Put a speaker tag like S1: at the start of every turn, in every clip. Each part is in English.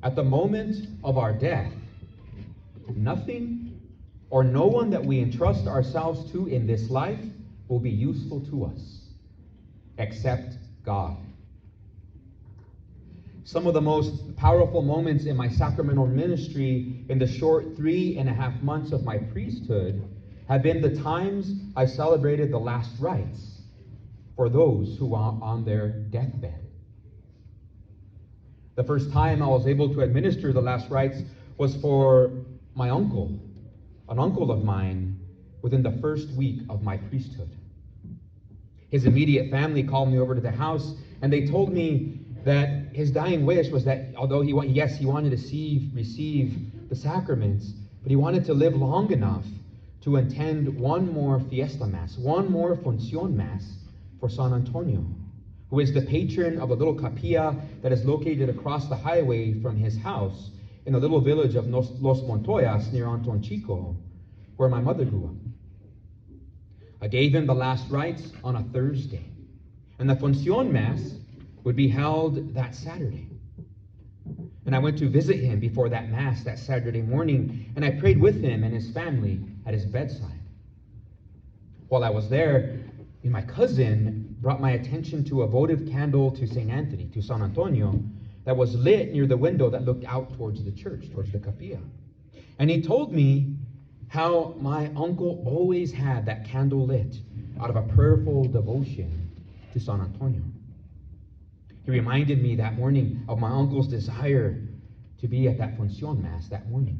S1: at the moment of our death, nothing or no one that we entrust ourselves to in this life will be useful to us, except God. Some of the most powerful moments in my sacramental ministry in the short 3.5 months of my priesthood have been the times I celebrated the last rites for those who are on their deathbed. The first time I was able to administer the last rites was for my uncle, an uncle of mine, within the first week of my priesthood. His immediate family called me over to the house, and they told me that his dying wish was that although he wanted to receive the sacraments, but he wanted to live long enough to attend one more fiesta mass, one more Funcion mass for San Antonio, who is the patron of a little capilla that is located across the highway from his house in the little village of Los Montoyas near Anton Chico, where my mother grew up. I gave him the last rites on a Thursday, and the Funcion mass would be held that Saturday. And I went to visit him before that mass that Saturday morning, and I prayed with him and his family at his bedside. While I was there, my cousin brought my attention to a votive candle to St. Anthony, to San Antonio, that was lit near the window that looked out towards the church, towards the capilla. And he told me how my uncle always had that candle lit out of a prayerful devotion to San Antonio. He reminded me that morning of my uncle's desire to be at that Funcion mass that morning.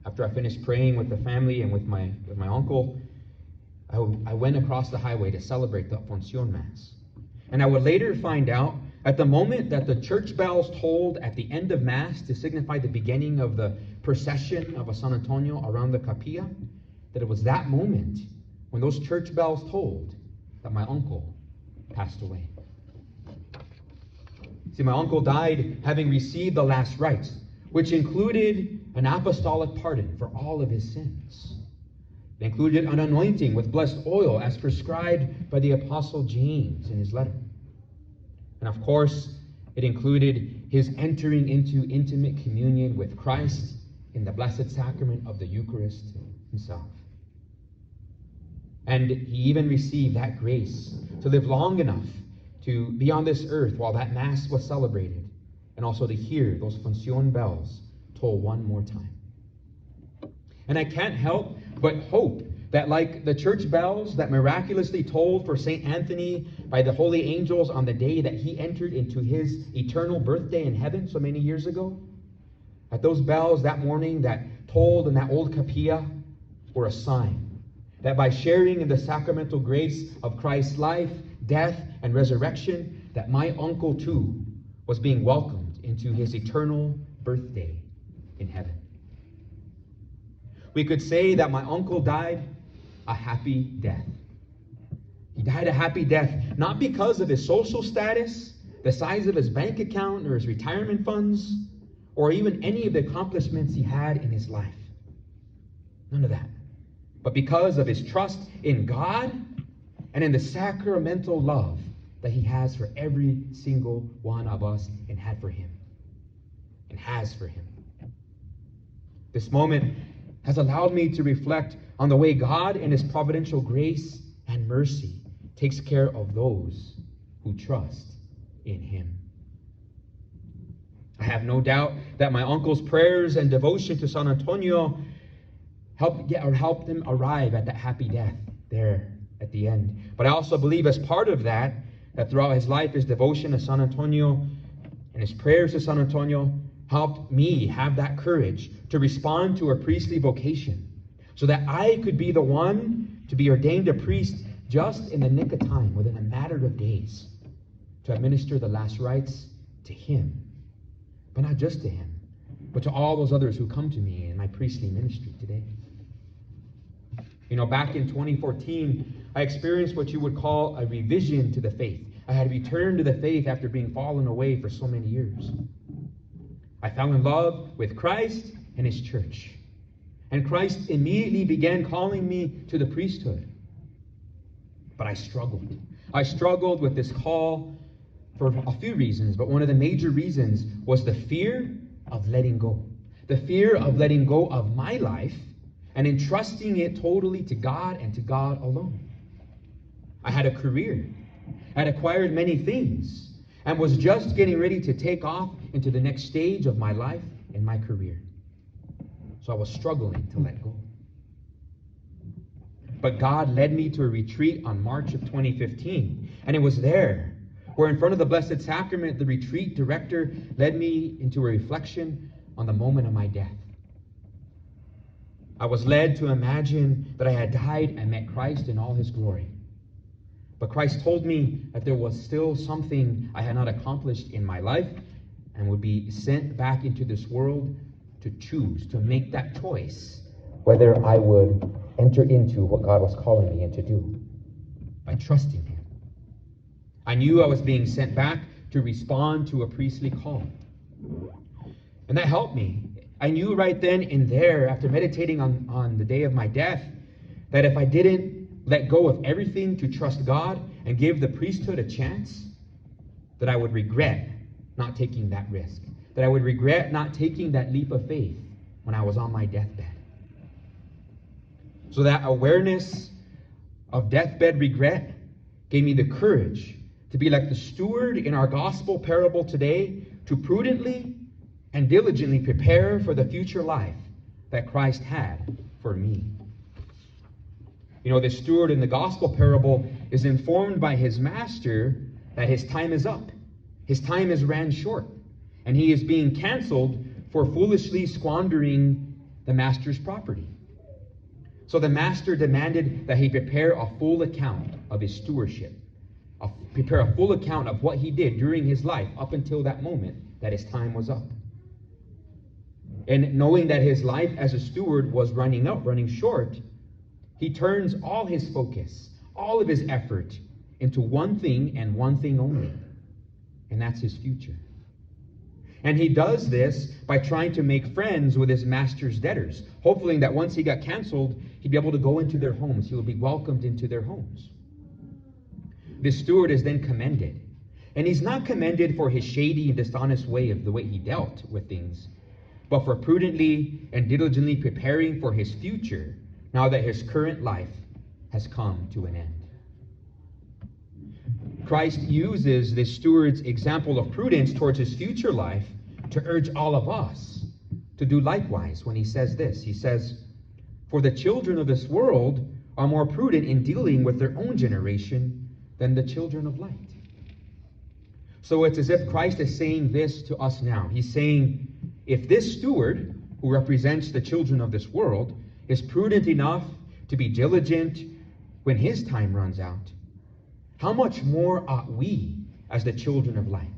S1: After I finished praying with the family and with my uncle, I went across the highway to celebrate the Funcion mass. And I would later find out at the moment that the church bells tolled at the end of mass to signify the beginning of the procession of a San Antonio around the capilla, that it was that moment when those church bells tolled that my uncle passed away. See, my uncle died having received the last rites, which included an apostolic pardon for all of his sins. It included an anointing with blessed oil as prescribed by the Apostle James in his letter. And of course, it included his entering into intimate communion with Christ in the blessed sacrament of the Eucharist himself. And he even received that grace to live long enough to be on this earth while that Mass was celebrated, and also to hear those Funcion bells toll one more time. And I can't help but hope that like the church bells that miraculously tolled for St. Anthony by the holy angels on the day that he entered into his eternal birthday in heaven so many years ago, that those bells that morning that tolled in that old capilla were a sign that by sharing in the sacramental grace of Christ's life, death, and resurrection, that my uncle too was being welcomed into his eternal birthday in heaven. We could say that my uncle died a happy death. He died a happy death, not because of his social status, the size of his bank account, or his retirement funds, or even any of the accomplishments he had in his life. None of that. But because of his trust in God and in the sacramental love that he has for every single one of us and had for him and has for him. This moment has allowed me to reflect on the way God in his providential grace and mercy takes care of those who trust in him. I have no doubt that my uncle's prayers and devotion to San Antonio helped him arrive at that happy death there at the end. But I also believe as part of that throughout his life, his devotion to San Antonio and his prayers to San Antonio helped me have that courage to respond to a priestly vocation so that I could be the one to be ordained a priest just in the nick of time, within a matter of days, to administer the last rites to him. But not just to him, but to all those others who come to me in my priestly ministry today. You know, back in 2014, I experienced what you would call a revision to the faith. I had returned to the faith after being fallen away for so many years. I fell in love with Christ and his church. And Christ immediately began calling me to the priesthood. But I struggled. I struggled with this call for a few reasons, but one of the major reasons was the fear of letting go. The fear of letting go of my life and entrusting it totally to God and to God alone. I had a career. I had acquired many things and was just getting ready to take off into the next stage of my life and my career. So I was struggling to let go. But God led me to a retreat on March of 2015. And it was there where, in front of the Blessed Sacrament, the retreat director led me into a reflection on the moment of my death. I was led to imagine that I had died and met Christ in all his glory. But Christ told me that there was still something I had not accomplished in my life and would be sent back into this world to choose, to make that choice, whether I would enter into what God was calling me to do by trusting him. I knew I was being sent back to respond to a priestly call. And that helped me. I knew right then and there, after meditating on the day of my death, that if I didn't let go of everything to trust God and give the priesthood a chance, that I would regret not taking that risk. That I would regret not taking that leap of faith when I was on my deathbed. So that awareness of deathbed regret gave me the courage to be like the steward in our gospel parable today, to prudently and diligently prepare for the future life that Christ had for me. You know, the steward in the gospel parable is informed by his master that his time is up. His time is ran short, and he is being canceled for foolishly squandering the master's property. So the master demanded that he prepare a full account of his stewardship, prepare a full account of what he did during his life up until that moment that his time was up. And knowing that his life as a steward was running short, he turns all his focus, all of his effort into one thing and one thing only, and that's his future. And he does this by trying to make friends with his master's debtors, hoping that once he got canceled, he'd be able to go into their homes. He will be welcomed into their homes. This steward is then commended. And he's not commended for his shady and dishonest way of the way he dealt with things, but for prudently and diligently preparing for his future now that his current life has come to an end. Christ uses this steward's example of prudence towards his future life to urge all of us to do likewise when he says this. He says, "For the children of this world are more prudent in dealing with their own generation than the children of light." So it's as if Christ is saying this to us now. He's saying, if this steward, who represents the children of this world, is prudent enough to be diligent when his time runs out, how much more ought we, as the children of light,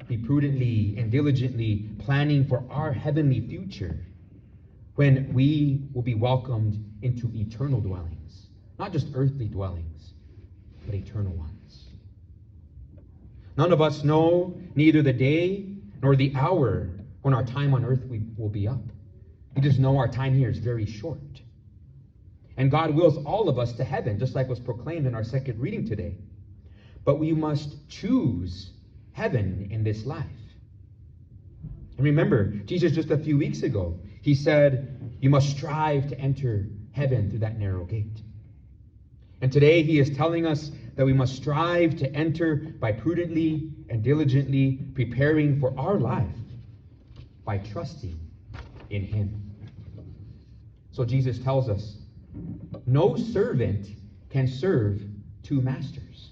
S1: be prudently and diligently planning for our heavenly future when we will be welcomed into eternal dwellings, not just earthly dwellings, but eternal ones. None of us know neither the day nor the hour when our time on earth will be up. We just know our time here is very short. And God wills all of us to heaven, just like was proclaimed in our second reading today. But we must choose heaven in this life. And remember, Jesus just a few weeks ago, he said, you must strive to enter heaven through that narrow gate. And today he is telling us that we must strive to enter by prudently and diligently preparing for our life by trusting in him. So Jesus tells us, no servant can serve two masters.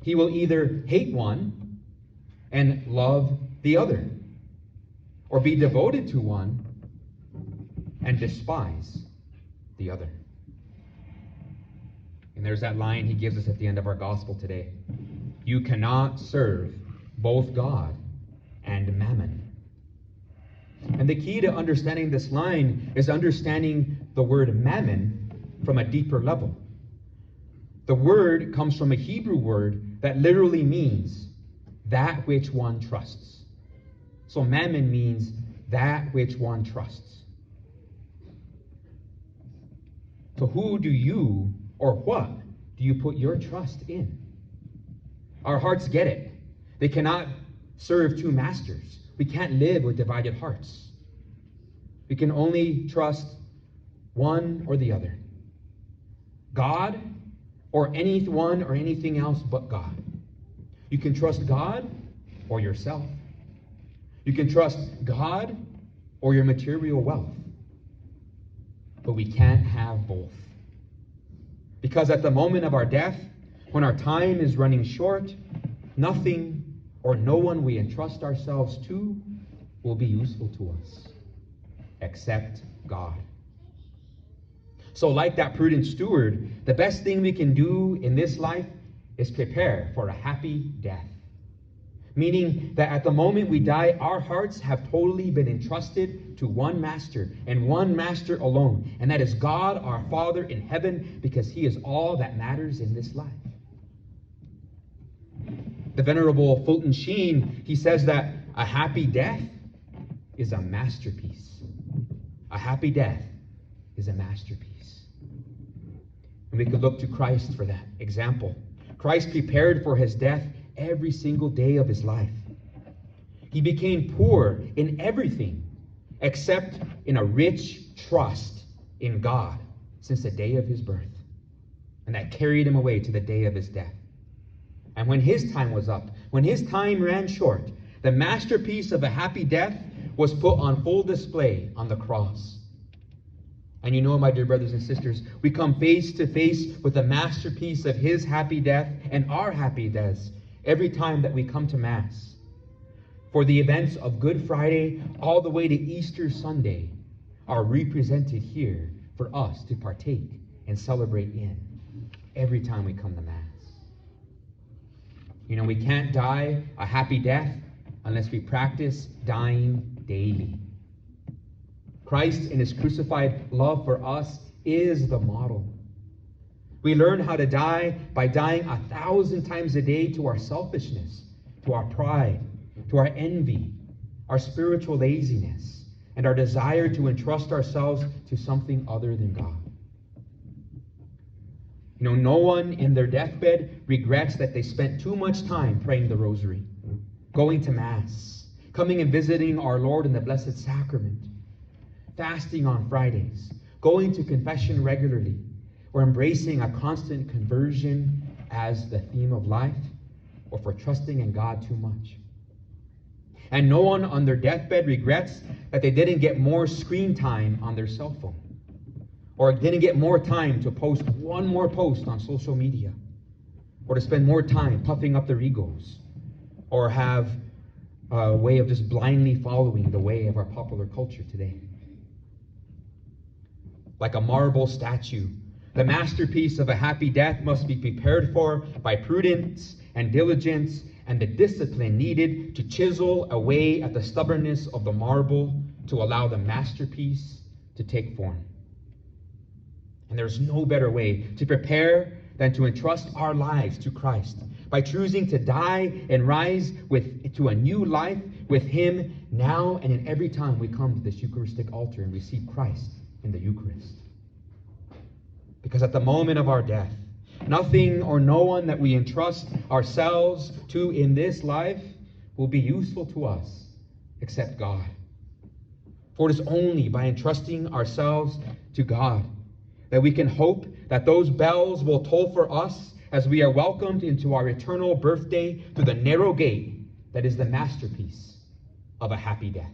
S1: He will either hate one and love the other, or be devoted to one and despise the other. And there's that line he gives us at the end of our gospel today. You cannot serve both God and mammon. And the key to understanding this line is understanding the word mammon from a deeper level. The word comes from a Hebrew word that literally means that which one trusts. So mammon means that which one trusts. So who do you, or what do you put your trust in? Our hearts get it. They cannot serve two masters. We can't live with divided hearts. We can only trust one or the other. God or anyone or anything else but God. You can trust God or yourself. You can trust God or your material wealth. But we can't have both. Because at the moment of our death, when our time is running short, nothing or no one we entrust ourselves to will be useful to us, except God. So like that prudent steward, the best thing we can do in this life is prepare for a happy death. Meaning that at the moment we die, our hearts have totally been entrusted to one master and one master alone. And that is God, our Father in heaven, because he is all that matters in this life. The Venerable Fulton Sheen, he says that a happy death is a masterpiece. A happy death is a masterpiece. And we could look to Christ for that example. Christ prepared for his death every single day of his life. He became poor in everything except in a rich trust in God since the day of his birth. And that carried him away to the day of his death. And when his time was up, when his time ran short, the masterpiece of a happy death was put on full display on the cross. And you know, my dear brothers and sisters, we come face to face with the masterpiece of his happy death and our happy deaths every time that we come to Mass. For the events of Good Friday all the way to Easter Sunday are represented here for us to partake and celebrate in every time we come to Mass. You know, we can't die a happy death unless we practice dying daily. Christ in his crucified love for us is the model. We learn how to die by dying 1,000 times a day to our selfishness, to our pride, to our envy, our spiritual laziness, and our desire to entrust ourselves to something other than God. You know, no one in their deathbed regrets that they spent too much time praying the rosary, going to Mass, coming and visiting our Lord in the Blessed Sacrament, fasting on Fridays, going to confession regularly, or embracing a constant conversion as the theme of life, or for trusting in God too much. And no one on their deathbed regrets that they didn't get more screen time on their cell phone, or didn't get more time to post one more post on social media, or to spend more time puffing up their egos, or have a way of just blindly following the way of our popular culture today. Like a marble statue, the masterpiece of a happy death must be prepared for by prudence and diligence and the discipline needed to chisel away at the stubbornness of the marble to allow the masterpiece to take form. And there's no better way to prepare than to entrust our lives to Christ by choosing to die and rise to a new life with him now and in every time we come to this Eucharistic altar and receive Christ in the Eucharist. Because at the moment of our death, nothing or no one that we entrust ourselves to in this life will be useful to us except God. For it is only by entrusting ourselves to God that we can hope that those bells will toll for us as we are welcomed into our eternal birthday through the narrow gate that is the masterpiece of a happy death.